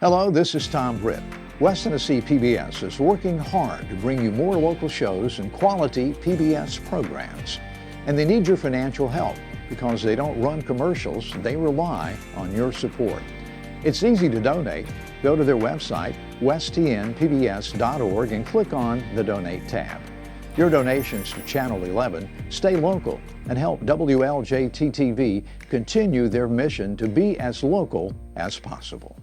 Hello, this is Tom Britt. West Tennessee PBS is working hard to bring you more local shows and quality PBS programs. And they need your financial help because they don't run commercials, they rely on your support. It's easy to donate. Go to their website, westtnpbs.org, and click on the Donate tab. Your donations to Channel 11 stay local and help WLJT-TV continue their mission to be as local as possible.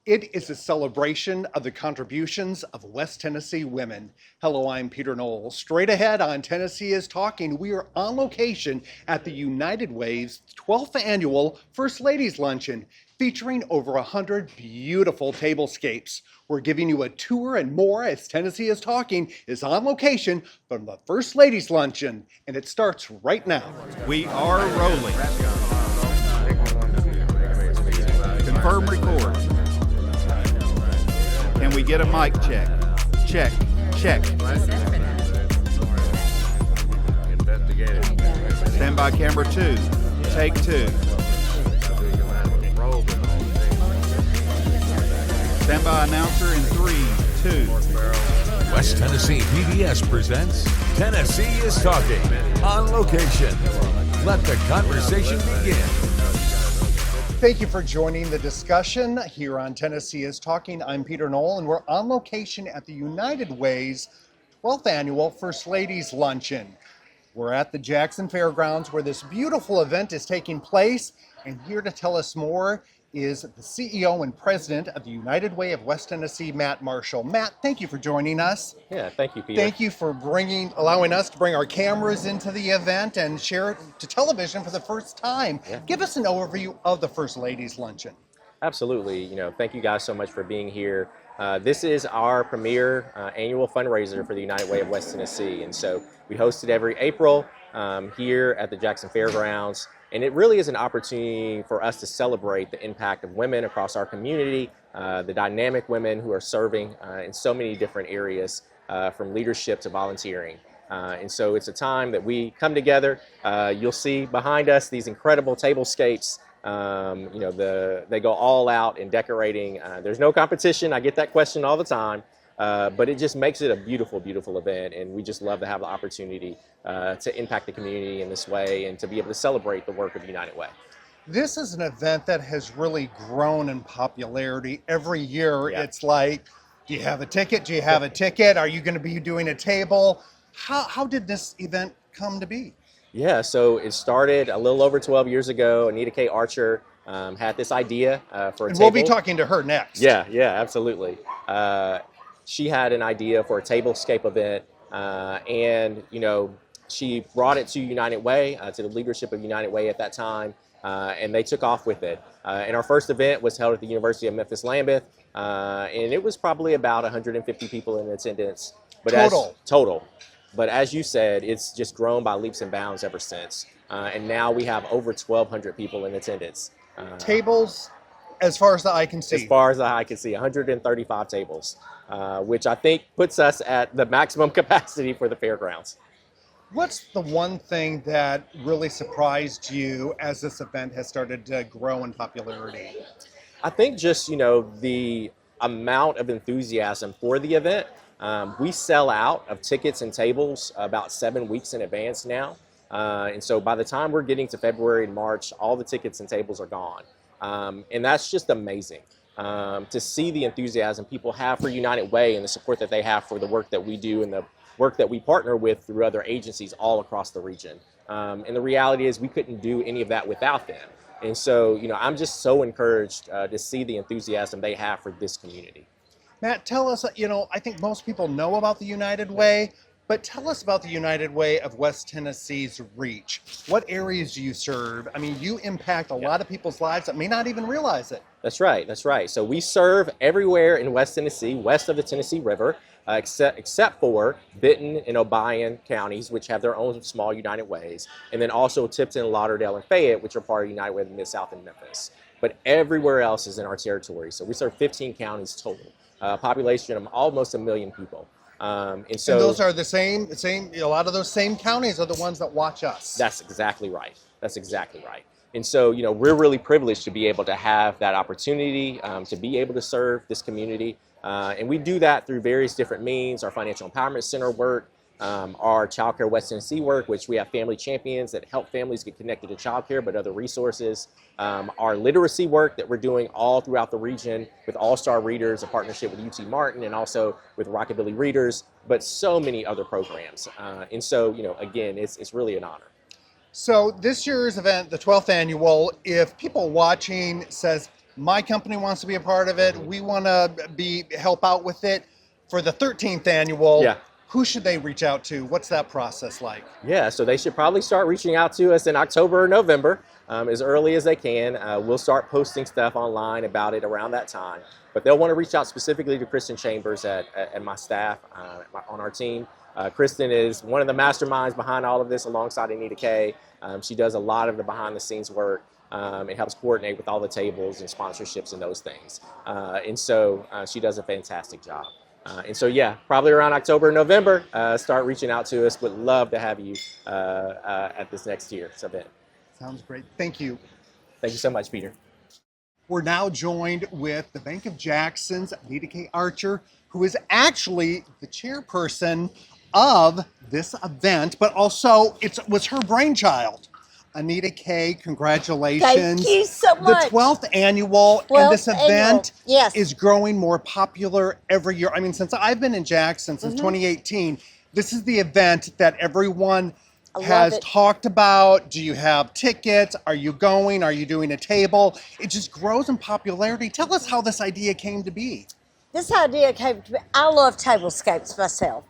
It is a celebration of the contributions of West Tennessee women. Hello, I'm Peter Knoll. Straight ahead on Tennessee is Talking, we are on location at the United Way's 12th annual First Ladies Luncheon, featuring over 100 beautiful tablescapes. We're giving you a tour and more as Tennessee is Talking is on location from the First Ladies Luncheon, and it starts right now. We are rolling. Confirm record. Can we get a mic check? Check, check. Stand by camera 2. Take 2. Stand by announcer in 3, 2. West Tennessee PBS presents Tennessee is Talking on location. Let the conversation begin. Thank you for joining the discussion here on Tennessee is Talking. I'm Peter Knoll, and we're on location at the United Way's 12th annual First Ladies Luncheon. We're at the Jackson Fairgrounds where this beautiful event is taking place, and here to tell us more is the CEO and President of the United Way of West Tennessee, Matt Marshall. Matt, thank you for joining us. Yeah, thank you, Peter. Thank you for allowing us to bring our cameras into the event and share it to television for the first time. Yeah. Give us an overview of the First Ladies Luncheon. Absolutely. Thank you guys so much for being here. This is our premier annual fundraiser for the United Way of West Tennessee. And so we host it every April here at the Jackson Fairgrounds. And it really is an opportunity for us to celebrate the impact of women across our community, the dynamic women who are serving in so many different areas, from leadership to volunteering. And so it's a time that we come together. You'll see behind us these incredible tablescapes. They go all out in decorating. There's no competition. I get that question all the time. But it just makes it a beautiful, beautiful event, and we just love to have the opportunity to impact the community in this way and to be able to celebrate the work of United Way. This is an event that has really grown in popularity. Every year, Yeah. It's like, do you have a ticket? Do you have a ticket? Are you going to be doing a table? How did this event come to be? Yeah, so it started a little over 12 years ago. Anita K. Archer had this idea for a And table. we'll be talking to her next. Yeah, absolutely. She had an idea for a tablescape event, and she brought it to United Way, to the leadership of United Way at that time, and they took off with it. And our first event was held at the University of Memphis-Lambeth, and it was probably about 150 people in attendance. But total. But as you said, it's just grown by leaps and bounds ever since, and now we have over 1,200 people in attendance. Tables, as far as the eye can see. As far as the eye can see, 135 tables, which I think puts us at the maximum capacity for the fairgrounds. What's the one thing that really surprised you as this event has started to grow in popularity? I think just, the amount of enthusiasm for the event. We sell out of tickets and tables about 7 weeks in advance now. And so by the time we're getting to February and March, all the tickets and tables are gone. And that's just amazing to see the enthusiasm people have for United Way and the support that they have for the work that we do and the work that we partner with through other agencies all across the region. And the reality is we couldn't do any of that without them. And so, I'm just so encouraged to see the enthusiasm they have for this community. Matt, tell us, I think most people know about the United Way, but tell us about the United Way of West Tennessee's reach. What areas do you serve? I mean, you impact a lot of people's lives that may not even realize it. That's right. So we serve everywhere in West Tennessee, west of the Tennessee River, except for Benton and Obion counties, which have their own small United Ways, and then also Tipton, Lauderdale, and Fayette, which are part of United Way of the Mid-South and Memphis. But everywhere else is in our territory. So we serve 15 counties total, population of almost 1 million people. And those are the same, a lot of those same counties are the ones that watch us. That's exactly right. And so, we're really privileged to be able to have that opportunity to be able to serve this community. And we do that through various different means: our Financial Empowerment Center work, our Child Care West Tennessee work, which we have family champions that help families get connected to child care, but other resources. Our literacy work that we're doing all throughout the region with All-Star Readers, a partnership with UT Martin, and also with Rockabilly Readers, but so many other programs. And so, again, it's really an honor. So this year's event, the 12th annual, if people watching says, my company wants to be a part of it, we want to help out with it, for the 13th annual, who should they reach out to? What's that process like? Yeah, so they should probably start reaching out to us in October or November, as early as they can. We'll start posting stuff online about it around that time. But they'll want to reach out specifically to Kristen Chambers and my staff on our team. Kristen is one of the masterminds behind all of this alongside Anita Kay. She does a lot of the behind-the-scenes work. It helps coordinate with all the tables and sponsorships and those things. And so she does a fantastic job. And so, probably around October, November, start reaching out to us. Would love to have you at this next year's event. Sounds great. Thank you. Thank you so much, Peter. We're now joined with the Bank of Jackson's Anita K. Archer, who is actually the chairperson of this event, but also it was her brainchild. Anita K., congratulations. Thank you so much. The 12th annual, and this event is growing more popular every year. I mean, since I've been in Jackson, since 2018, this is the event that everyone has talked about. Do you have tickets? Are you going? Are you doing a table? It just grows in popularity. Tell us how this idea came to be. This idea came to me. I love tablescapes myself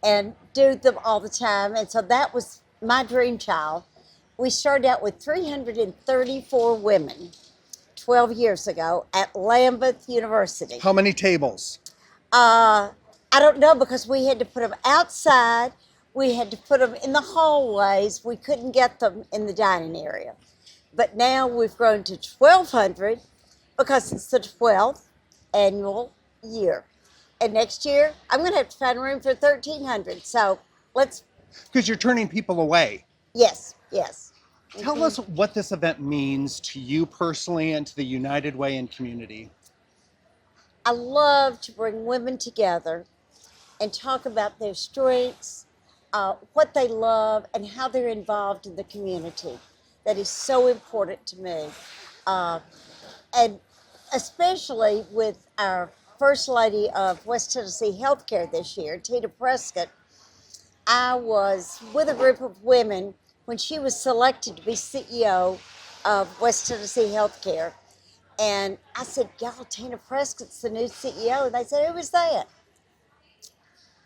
and do them all the time. And so that was my dream child. We started out with 334 women 12 years ago at Lambeth University. How many tables? I don't know, because we had to put them outside. We had to put them in the hallways. We couldn't get them in the dining area. But now we've grown to 1,200 because it's the 12th annual year. And next year, I'm going to have to find room for 1,300. So let's... Because you're turning people away. Yes, yes. Tell us what this event means to you personally and to the United Way and community. I love to bring women together and talk about their strengths, what they love, and how they're involved in the community. That is so important to me. And especially with our First Lady of West Tennessee Healthcare this year, Tina Prescott. I was with a group of women when she was selected to be CEO of West Tennessee Healthcare. And I said, y'all, Tina Prescott's the new CEO. And they said, who was that?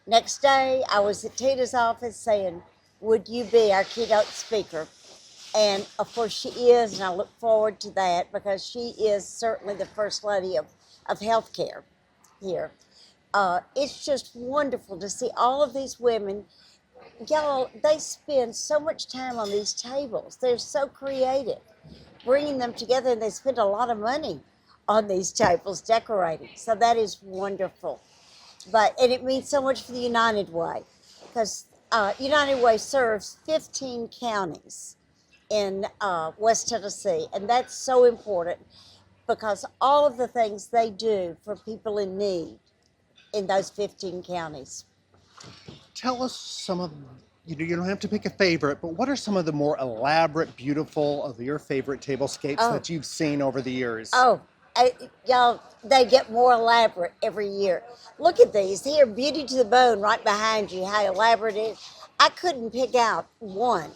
Next day, I was at Tina's office saying, would you be our keynote speaker? And of course she is, and I look forward to that because she is certainly the First Lady of healthcare here. It's just wonderful to see all of these women. Y'all, they spend so much time on these tables. They're so creative, bringing them together, and they spend a lot of money on these tables decorating. So that is wonderful. And it means so much for the United Way, because United Way serves 15 counties in West Tennessee, and that's so important because all of the things they do for people in need in those 15 counties. Tell us some of, you don't have to pick a favorite, but what are some of the more elaborate, beautiful of your favorite tablescapes that you've seen over the years? Y'all, they get more elaborate every year. Look at these here, Beauty to the Bone right behind you, how elaborate it is. I couldn't pick out one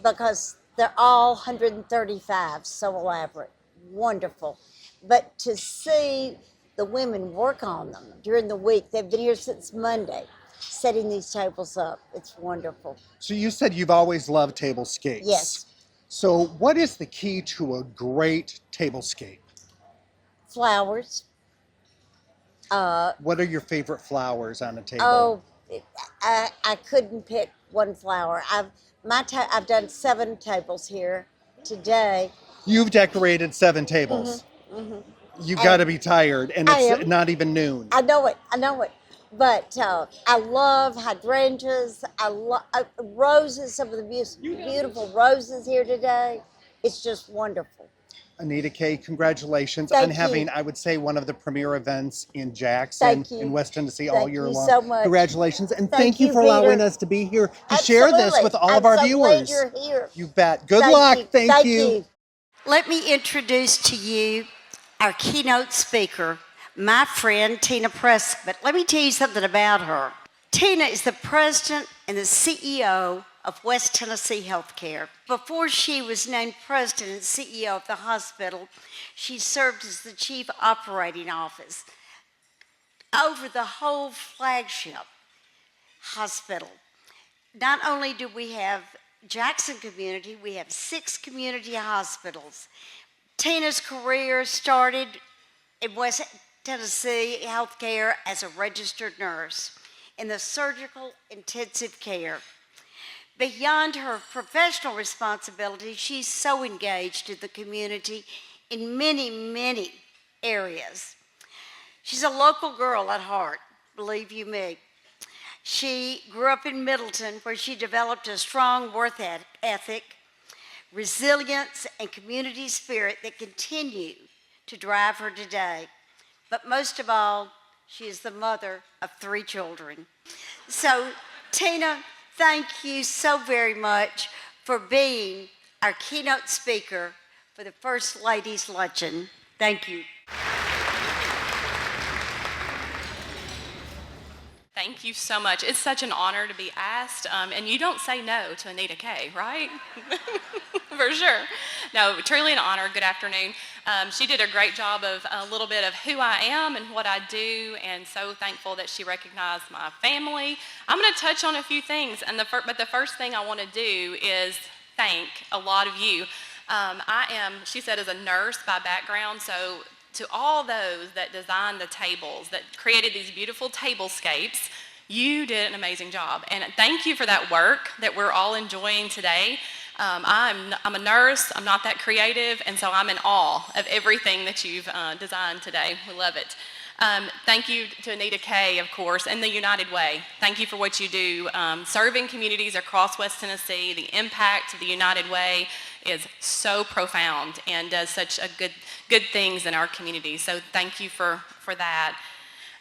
because they're all 135, so elaborate, wonderful. But to see the women work on them during the week, they've been here since Monday, setting these tables up. It's wonderful. So you said you've always loved tablescapes. Yes. So what is the key to a great tablescape? Flowers. What are your favorite flowers on a table? I couldn't pick one flower. I've done 7 tables here today. You've decorated 7 tables. You've got to be tired, and it's not even noon. I know it. But I love hydrangeas. I love roses, some of the beautiful roses here today. It's just wonderful. Anita Kay, congratulations Thank on having, you. I would say, one of the premier events in Jackson, Thank you. in West Tennessee all Thank year you long. so much. Congratulations, and Thank thank you you, for allowing Peter. us to be here to share this Absolutely. with all I'm of our so viewers. glad you're here. You bet. Good luck. You. Thank you. Let me introduce to you our keynote speaker, my friend Tina Prescott. Let me tell you something about her. Tina is the president and the CEO of West Tennessee Healthcare. Before she was named president and CEO of the hospital, she served as the chief operating officer over the whole flagship hospital. Not only do we have Jackson Community, we have 6 community hospitals. Tina's career started in West Tennessee Healthcare as a registered nurse in the surgical intensive care. Beyond her professional responsibilities, she's so engaged in the community in many, many areas. She's a local girl at heart, believe you me. She grew up in Middleton, where she developed a strong work ethic, resilience, and community spirit that continue to drive her today. But most of all, she is the mother of 3 children. So, Tina, thank you so very much for being our keynote speaker for the First Ladies Luncheon. Thank you. Thank you so much. It's such an honor to be asked, and you don't say no to Anita Kay, right? For sure. No, truly an honor. Good afternoon. She did a great job of a little bit of who I am and what I do, and so thankful that she recognized my family. I'm going to touch on a few things, but the first thing I want to do is thank a lot of you. She said, as a nurse by background, so to all those that designed the tables, that created these beautiful tablescapes, you did an amazing job. And thank you for that work that we're all enjoying today. I'm a nurse, I'm not that creative, and so I'm in awe of everything that you've designed today. We love it. Thank you to Anita Kay, of course, and the United Way. Thank you for what you do. Serving communities across West Tennessee, the impact of the United Way is so profound and does such a good things in our community. So thank you for that.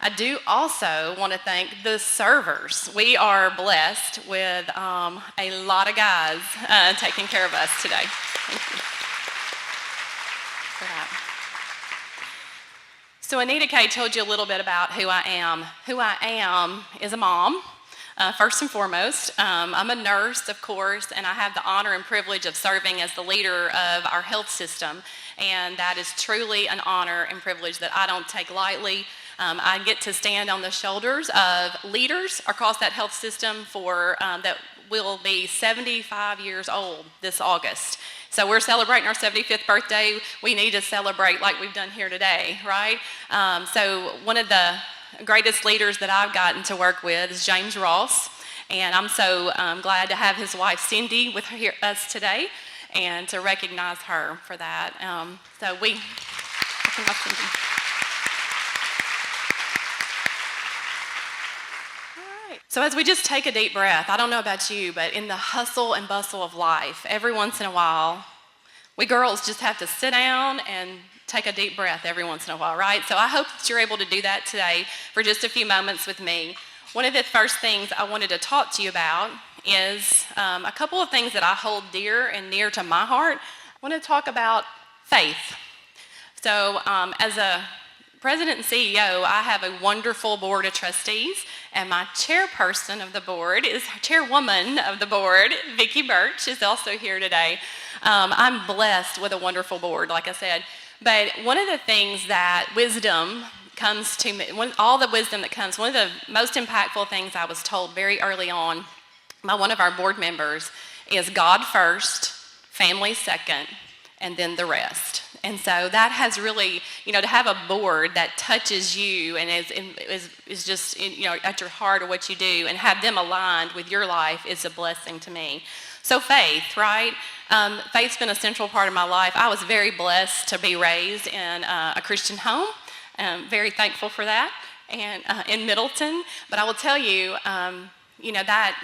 I do also want to thank the servers. We are blessed with a lot of guys taking care of us today. Thank you for that. So Anita Kay told you a little bit about who I am. Who I am is a mom, first and foremost. I'm a nurse, of course, and I have the honor and privilege of serving as the leader of our health system. And that is truly an honor and privilege that I don't take lightly. I get to stand on the shoulders of leaders across that health system that will be 75 years old this August. So we're celebrating our 75th birthday. We need to celebrate like we've done here today, right? So one of the greatest leaders that I've gotten to work with is James Ross. And I'm so glad to have his wife, Cindy, with us today and to recognize her for that. So as we just take a deep breath, I don't know about you, but in the hustle and bustle of life, every once in a while, we girls just have to sit down and take a deep breath every once in a while, right? So I hope that you're able to do that today for just a few moments with me. One of the first things I wanted to talk to you about is a couple of things that I hold dear and near to my heart. I want to talk about faith. So as a president and CEO, I have a wonderful board of trustees, and my chairwoman of the board, Vicki Birch, is also here today. I'm blessed with a wonderful board, like I said. But one of the things that wisdom comes to me, all the wisdom that comes, one of the most impactful things I was told very early on by one of our board members is God first, family second, and then the rest. And so that has really, to have a board that touches you and is just, at your heart of what you do and have them aligned with your life is a blessing to me. So faith, right? Faith's been a central part of my life. I was very blessed to be raised in a Christian home. Very thankful for that, and in Middleton. But I will tell you, that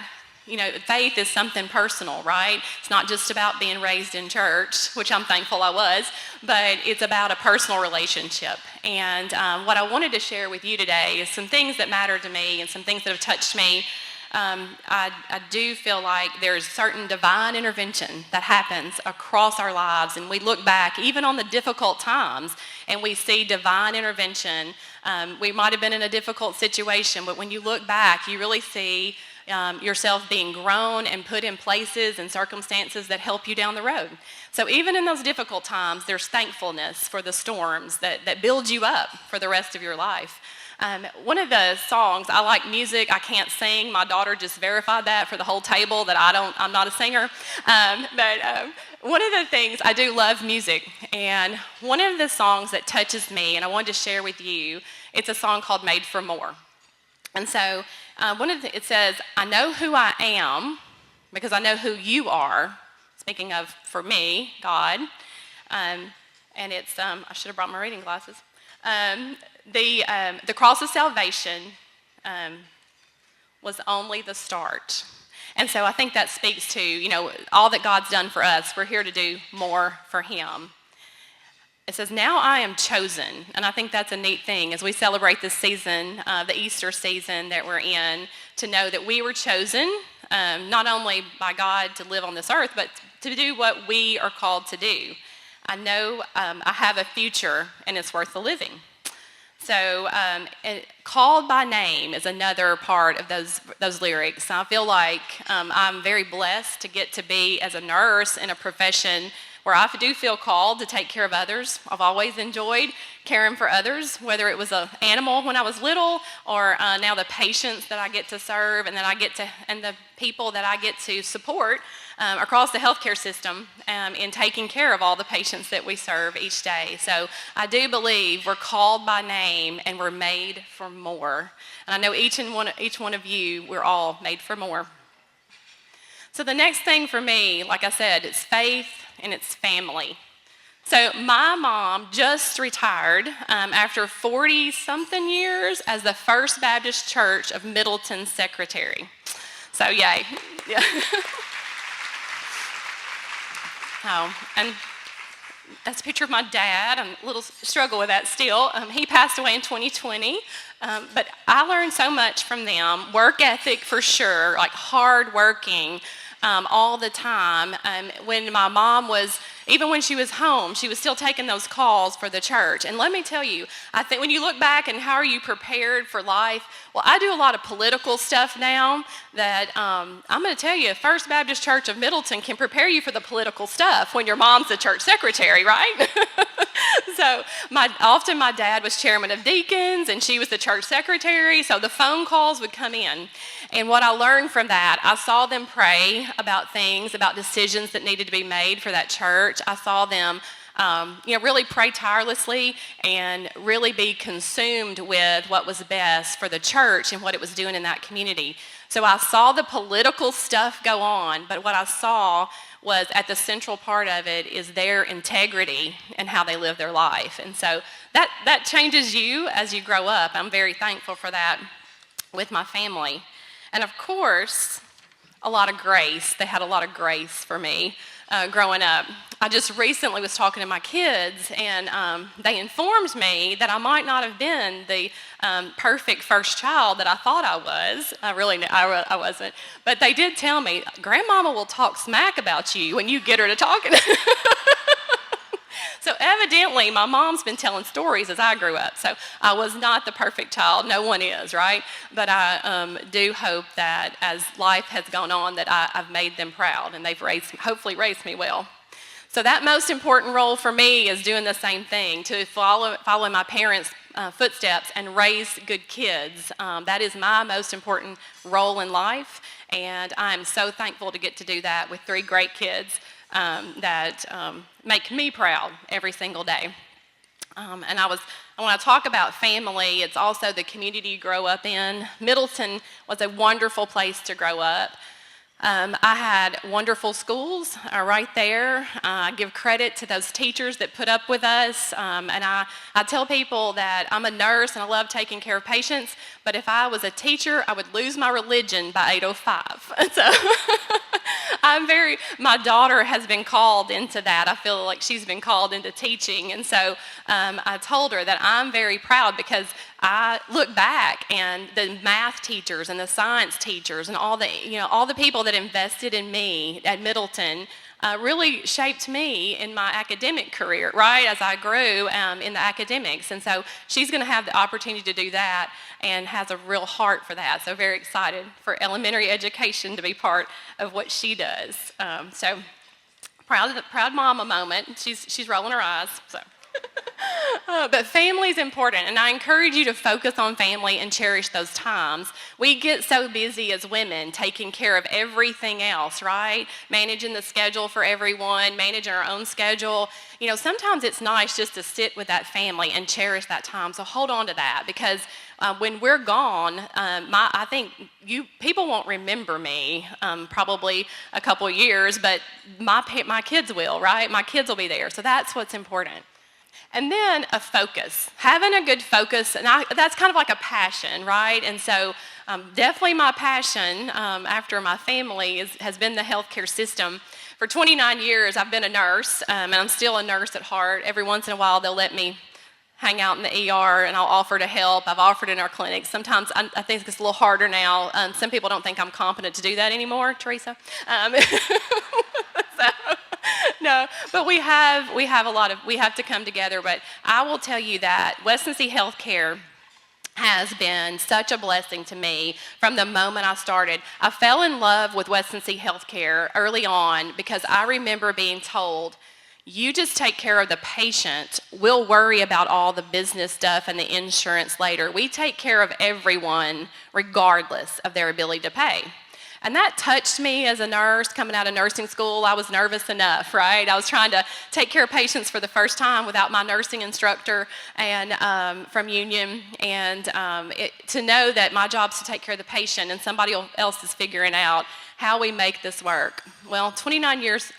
faith is something personal, right? It's not just about being raised in church, which I'm thankful I was, but it's about a personal relationship. And what I wanted to share with you today is some things that matter to me and some things that have touched me. I do feel like there's certain divine intervention that happens across our lives, and we look back even on the difficult times and we see divine intervention. We might have been in a difficult situation, but when you look back, you really see yourself being grown and put in places and circumstances that help you down the road. So even in those difficult times, there's thankfulness for the storms that build you up for the rest of your life. One of the songs, I like music, I can't sing. My daughter just verified that for the whole table that I'm not a singer. But one of the things, I do love music, and one of the songs that touches me, and I wanted to share with you, it's a song called Made for More. And so it says, I know who I am because I know who you are. Speaking of, for me, God. And it's, I should have brought my reading glasses. The cross of salvation was only the start. And so I think that speaks to, all that God's done for us. We're here to do more for him. It says, now I am chosen. And I think that's a neat thing as we celebrate this season, the Easter season that we're in, to know that we were chosen, not only by God to live on this earth, but to do what we are called to do. I know I have a future and it's worth the living. So called by name is another part of those lyrics. I feel like I'm very blessed to get to be as a nurse in a profession where I do feel called to take care of others. I've always enjoyed caring for others, whether it was an animal when I was little, or now the patients that I get to serve, and the people that I get to support across the healthcare system in taking care of all the patients that we serve each day. So I do believe we're called by name and we're made for more. And I know each one of you, we're all made for more. So the next thing for me, like I said, it's faith and it's family. So my mom just retired after 40-something years as the First Baptist Church of Middleton's secretary. So yay. Yeah. And that's a picture of my dad. I'm a little struggle with that still. He passed away in 2020. But I learned so much from them. Work ethic for sure, like hard working all the time. When my mom was, even when she was home, she was still taking those calls for the church. And let me tell you, I think when you look back and how are you prepared for life, well, I do a lot of political stuff now that I'm going to tell you, First Baptist Church of Middleton can prepare you for the political stuff when your mom's the church secretary, right? So often my dad was chairman of deacons and she was the church secretary, so the phone calls would come in. And what I learned from that, I saw them pray about things, about decisions that needed to be made for that church. I saw them really pray tirelessly and really be consumed with what was best for the church and what it was doing in that community. So I saw the political stuff go on, but what I saw was at the central part of it is their integrity and how they live their life. And so that changes you as you grow up. I'm very thankful for that with my family. And of course, a lot of grace. They had a lot of grace for me growing up. I just recently was talking to my kids, and they informed me that I might not have been the perfect first child that I thought I was. I wasn't. But they did tell me, Grandmama will talk smack about you when you get her to talking. So evidently, my mom's been telling stories as I grew up. So I was not the perfect child. No one is, right? But I do hope that as life has gone on, that I've made them proud and they've hopefully raised me well. So that most important role for me is doing the same thing, to follow my parents' footsteps and raise good kids. That is my most important role in life, and I'm so thankful to get to do that with 3 great kids that make me proud every single day. And when I talk about family, it's also the community you grow up in. Middleton was a wonderful place to grow up. I had wonderful schools right there. I give credit to those teachers that put up with us. And I tell people that I'm a nurse and I love taking care of patients, but if I was a teacher, I would lose my religion by 8:05. So my daughter has been called into that. I feel like she's been called into teaching. And so I told her that I'm very proud because I look back and the math teachers and the science teachers and all the people that invested in me at Middleton really shaped me in my academic career, right, as I grew in the academics. And so she's going to have the opportunity to do that and has a real heart for that. So very excited for elementary education to be part of what she does. So proud mama moment. She's rolling her eyes. So. But family is important, and I encourage you to focus on family and cherish those times. We get so busy as women taking care of everything else, right? Managing the schedule for everyone, managing our own schedule. Sometimes it's nice just to sit with that family and cherish that time. So hold on to that, because when we're gone, I think people won't remember me probably a couple of years, but my kids will, right? My kids will be there. So that's what's important. And then a focus, having a good focus, and that's kind of like a passion, right? And so definitely my passion after my family has been the healthcare system. For 29 years, I've been a nurse, and I'm still a nurse at heart. Every once in a while, they'll let me hang out in the ER, and I'll offer to help. I've offered in our clinics. Sometimes I think it's a little harder now. Some people don't think I'm competent to do that anymore, Teresa. No, but we have to come together. But I will tell you that West Tennessee Healthcare has been such a blessing to me from the moment I started. I fell in love with West Tennessee Healthcare early on because I remember being told, you just take care of the patient. We'll worry about all the business stuff and the insurance later. We take care of everyone regardless of their ability to pay. And that touched me as a nurse coming out of nursing school. I was nervous enough, right? I was trying to take care of patients for the first time without my nursing instructor and from Union. And to know that my job is to take care of the patient and somebody else is figuring out how we make this work. Well, 29 years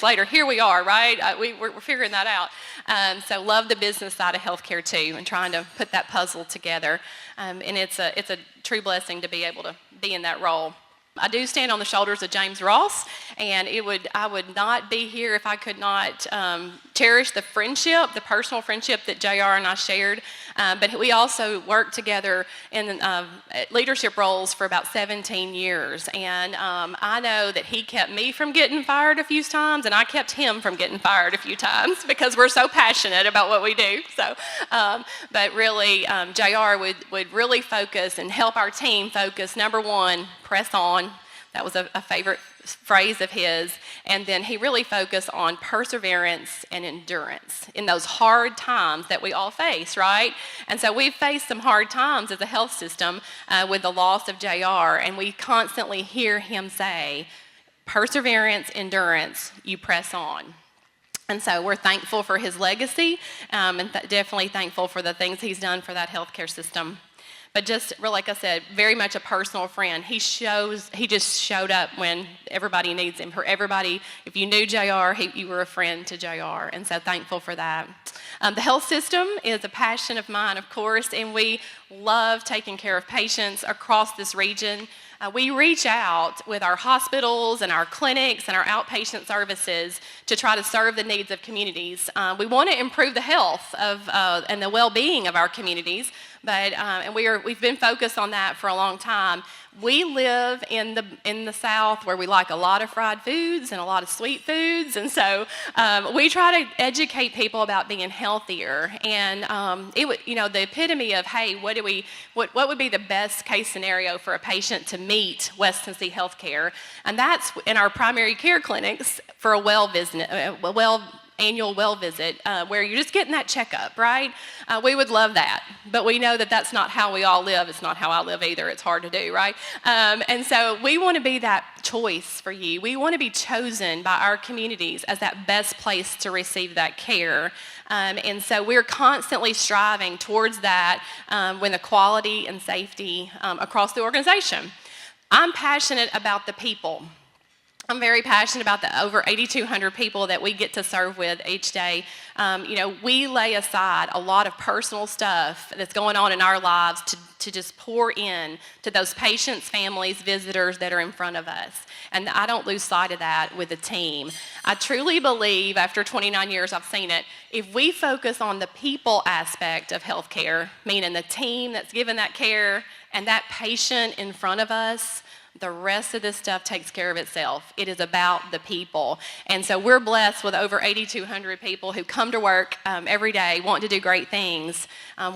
later, here we are, right? We're figuring that out. So love the business side of healthcare too, and trying to put that puzzle together. And it's a true blessing to be able to be in that role. I do stand on the shoulders of James Ross, and I would not be here if I could not cherish the personal friendship that JR and I shared. But we also worked together in leadership roles for about 17 years. And I know that he kept me from getting fired a few times, and I kept him from getting fired a few times because we're so passionate about what we do. So, but really, JR would really focus and help our team focus. Number one, press on. That was a favorite phrase of his. And then he really focused on perseverance and endurance in those hard times that we all face, right? And so we've faced some hard times as a health system with the loss of JR, and we constantly hear him say, perseverance, endurance, you press on. And so we're thankful for his legacy and definitely thankful for the things he's done for that healthcare system. But just like I said, very much a personal friend. He just showed up when everybody needs him. For everybody, if you knew JR, you were a friend to JR, and so thankful for that. The health system is a passion of mine, of course, and we love taking care of patients across this region. We reach out with our hospitals and our clinics and our outpatient services to try to serve the needs of communities. We want to improve the health of and the well-being of our communities, but and we've been focused on that for a long time. We live in the South where we like a lot of fried foods and a lot of sweet foods, and so we try to educate people about being healthier. And the epitome of, hey, what would be the best case scenario for a patient to meet West Tennessee Healthcare? And that's in our primary care clinics for a annual well visit where you're just getting that checkup, right? We would love that, but we know that that's not how we all live. It's not how I live either. It's hard to do, right? And so we want to be that choice for you. We want to be chosen by our communities as that best place to receive that care. And so we're constantly striving towards that with the quality and safety across the organization. I'm passionate about the people. I'm very passionate about the over 8,200 people that we get to serve with each day. We lay aside a lot of personal stuff that's going on in our lives to just pour in to those patients, families, visitors that are in front of us. And I don't lose sight of that with the team. I truly believe, after 29 years I've seen it, if we focus on the people aspect of healthcare, meaning the team that's giving that care and that patient in front of us, the rest of this stuff takes care of itself. It is about the people. And so we're blessed with over 8,200 people who come to work every day, want to do great things.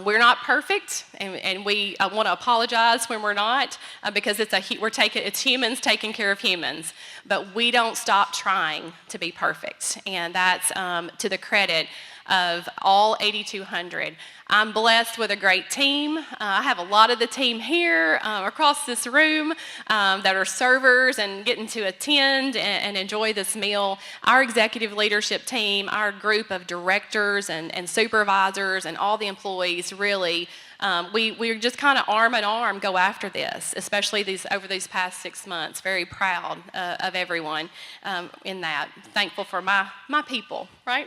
We're not perfect, and we want to apologize when we're not, because it's humans taking care of humans. But we don't stop trying to be perfect, and that's to the credit of all 8,200. I'm blessed with a great team. I have a lot of the team here across this room that are servers and getting to attend and enjoy this meal. Our executive leadership team, our group of directors and supervisors and all the employees, really, we're just kind of arm in arm go after this, especially over these past 6 months. Very proud of everyone in that. Thankful for my people, right?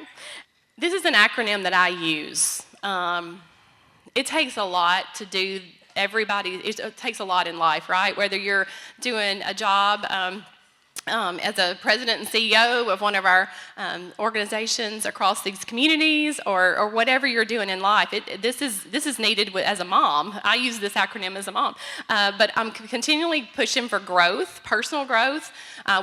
This is an acronym that I use. It takes a lot to do it takes a lot in life, right? Whether you're doing a job as a president and CEO of one of our organizations across these communities, or whatever you're doing in life, this is needed as a mom. I use this acronym as a mom, but I'm continually pushing for growth, personal growth.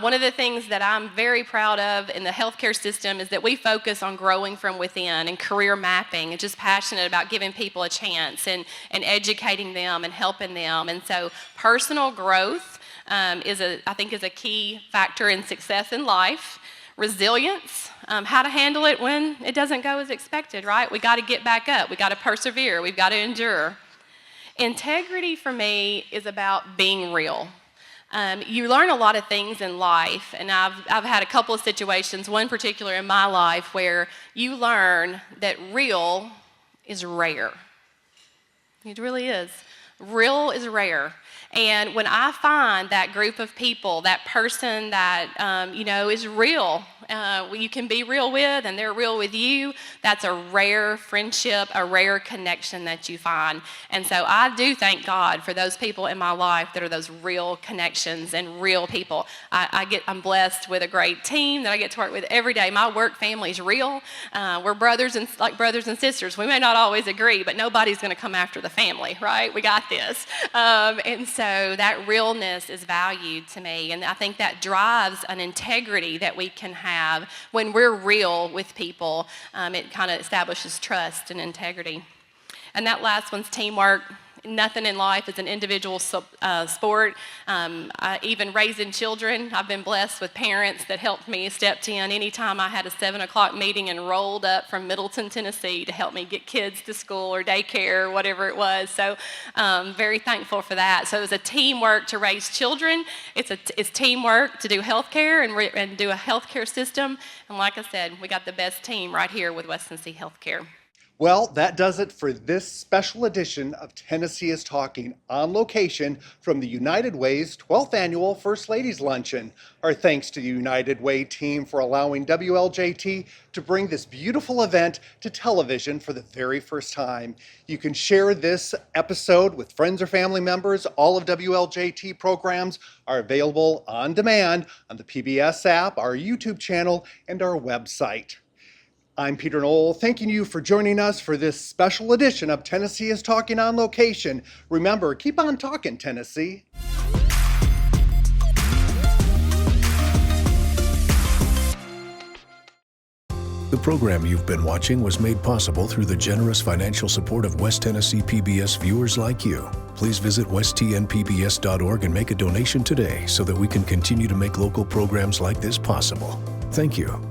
One of the things that I'm very proud of in the healthcare system is that we focus on growing from within and career mapping, and just passionate about giving people a chance and educating them and helping them. And so personal growth I think is a key factor in success in life. Resilience, how to handle it when it doesn't go as expected, right? We got to get back up. We got to persevere. We've got to endure. Integrity for me is about being real. You learn a lot of things in life, and I've had a couple of situations, one particular in my life, where you learn that real is rare. It really is. Real is rare. And when I find that group of people, that person that, is real, you can be real with, and they're real with you, that's a rare friendship, a rare connection that you find. And so I do thank God for those people in my life that are those real connections and real people. I'm blessed with a great team that I get to work with every day. My work family is real. We're brothers and sisters. We may not always agree, but nobody's going to come after the family, right? We got this. And so that realness is valued to me, and I think that drives an integrity that we can have when we're real with people. It kind of establishes trust and integrity. And that last one's teamwork. Nothing in life is an individual sport. Even raising children, I've been blessed with parents that helped me, stepped in anytime I had a 7 o'clock meeting and rolled up from Middleton, Tennessee to help me get kids to school or daycare or whatever it was. So very thankful for that. So it's a teamwork to raise children. It's teamwork to do healthcare and do a healthcare system. And like I said, we got the best team right here with West Tennessee Healthcare. Well, that does it for this special edition of Tennessee is Talking, on location from the United Way's 12th Annual First Ladies Luncheon. Our thanks to the United Way team for allowing WLJT to bring this beautiful event to television for the very first time. You can share this episode with friends or family members. All of WLJT programs are available on demand on the PBS app, our YouTube channel, and our website. I'm Peter Knoll, thanking you for joining us for this special edition of Tennessee is Talking on Location. Remember, keep on talking, Tennessee. The program you've been watching was made possible through the generous financial support of West Tennessee PBS viewers like you. Please visit westtnpbs.org and make a donation today so that we can continue to make local programs like this possible. Thank you.